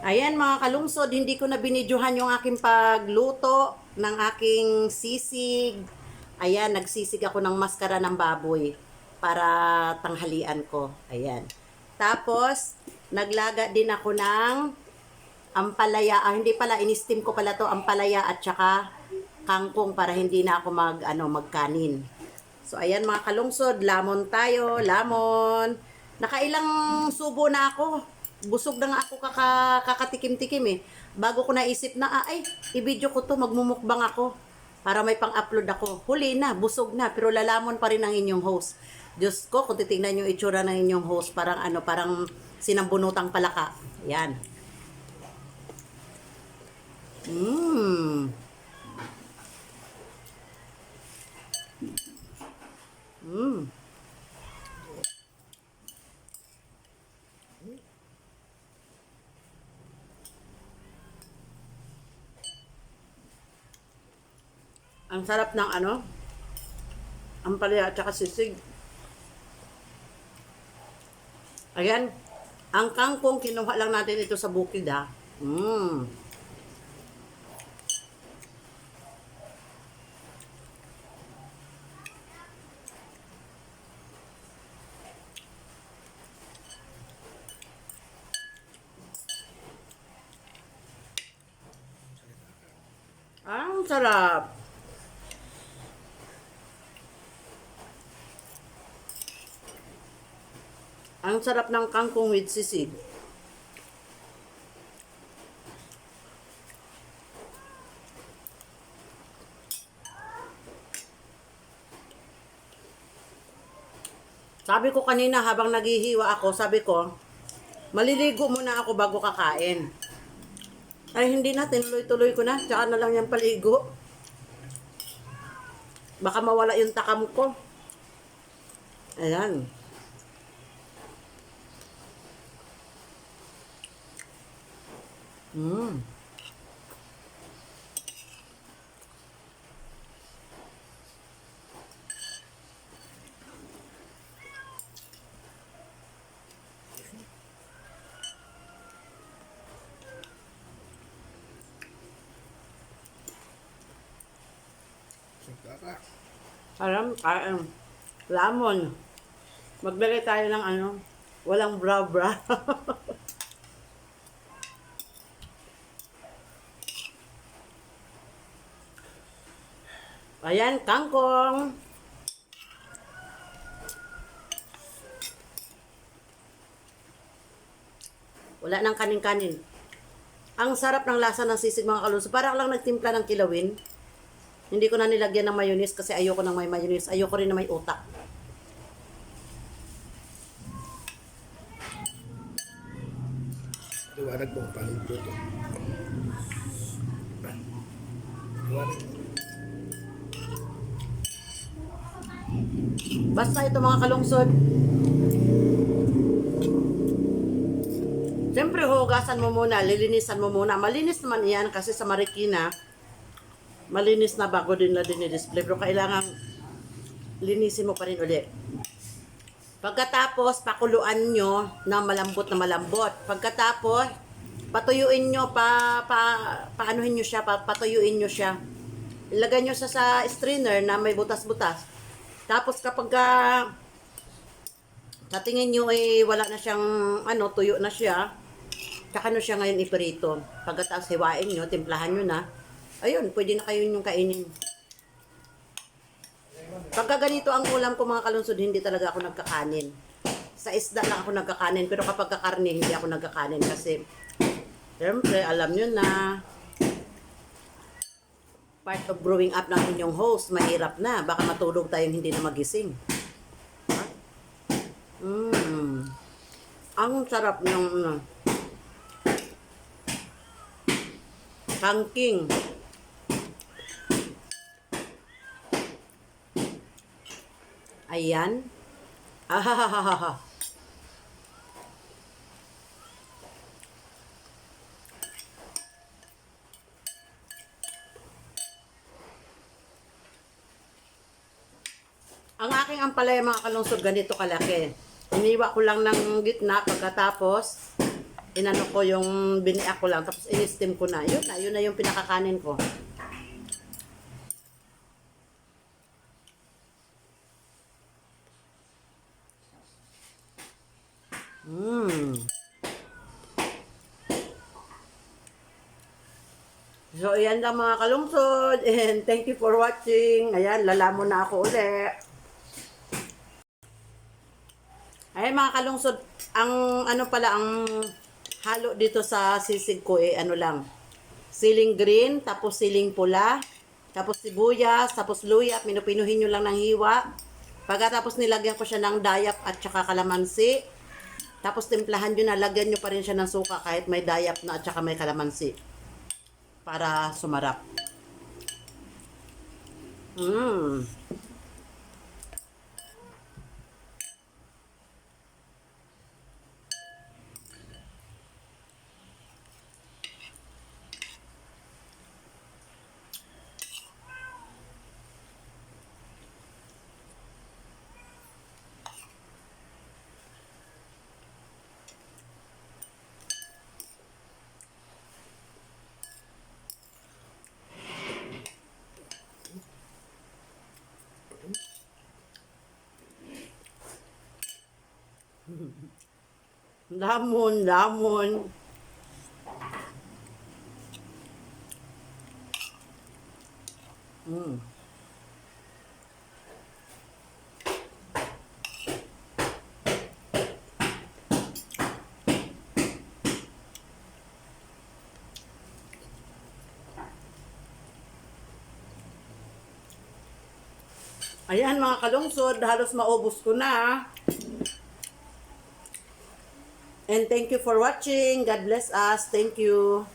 Ayan mga kalungsod, hindi ko na binidyohan yung aking pagluto ng aking sisig. Ayan, nagsisig ako ng maskara ng baboy para tanghalian ko. Ayan. Tapos, naglaga din ako ng ampalaya. Hindi pala, in-steam ko pala to ampalaya at saka kangkong para hindi na ako magkanin. So, ayan mga kalungsod, lamon tayo, lamon. Nakailang subo na ako. Busog na nga ako kakatikim-tikim eh. Bago ko naisip na, ay, i-video ko to, magmumukbang ako. Para may pang-upload ako. Huli na, busog na, pero lalamon pa rin ang inyong host. Diyos ko, kung titingnan yung itsura ng inyong host, parang sinambunutang palaka. Yan. Mmm. Mmm. Ang sarap ng ampalaya at saka sisig. Ayan, ang kangkong kinuha lang natin ito sa bukid ha. Mmm. Ang sarap. Ang sarap ng kangkong with sisig. Sabi ko kanina habang naghihiwa ako, sabi ko, maliligo muna ako bago kakain. Ay hindi na, tinuloy-tuloy ko na. Tsaka na lang yung paligo. Baka mawala yung takam ko. Ayan. Mmm. Alam, kain. Lamon. Maglagay tayo ng walang bra-bra. Ayan, kangkong. Wala nang kanin-kanin. Ang sarap ng lasa ng sisig mga kalunso. Parang lang nagtimpla ng kilawin. Hindi ko na nilagyan ng mayonnaise kasi ayoko ng may mayonnaise. Ayoko rin na may utak. Liwanag mo paano luto. Liwanag. Basta ito mga kalungsod. Siyempre hugasan mo muna, lilinisan mo muna. Malinis naman yan kasi sa Marikina, malinis na bago din na dinidisplay. Pero kailangan linisin mo pa rin ulit. Pagkatapos, pakuluan nyo na malambot na malambot. Pagkatapos, patuyuin nyo, paanuhin nyo siya, patuyuin nyo siya. Ilagay nyo sa strainer na may butas-butas. Tapos kapag sa tingin nyo wala na siyang tuyo na siya, tsaka nyo siya ngayon iprito. Pagkatapos hiwain nyo, timplahan nyo na. Ayun, pwede na kayo yung kainin. Pagka ganito ang ulam ko mga kalungsod, hindi talaga ako nagkakanin. Sa isda lang ako nagkakanin, pero kapag kakarne, hindi ako nagkakanin kasi siyempre, alam nyo na part of growing up ng inyong host, mahirap na. Baka matulog tayong hindi na magising. Ang sarap ng kangking. Ayan. Ahahaha. Ang aking ampalaya mga kalungsod ganito kalaki. Iniwa ko lang ng gitna pagkatapos inano ko yung biniak ko lang, tapos in-steam ko na. Yun na yung pinakakanin ko. So, ayan lang mga kalungsod. And thank you for watching. Ayan, lalamon na ako uli. Ayan mga kalungsod, ang ano pala, ang halo dito sa sisig ko ano lang. Siling green, tapos siling pula, tapos sibuyas, tapos luya, pinupinuhin nyo lang ng hiwa. Pagkatapos nilagyan ko siya ng dayap at saka kalamansi. Tapos timplahan nyo na, lagyan nyo pa rin siya ng suka kahit may dayap na at saka may kalamansi. Para sumarap. Lamon. Ayan mga kalungsod, halos maubos ko na. And thank you for watching. God bless us. Thank you.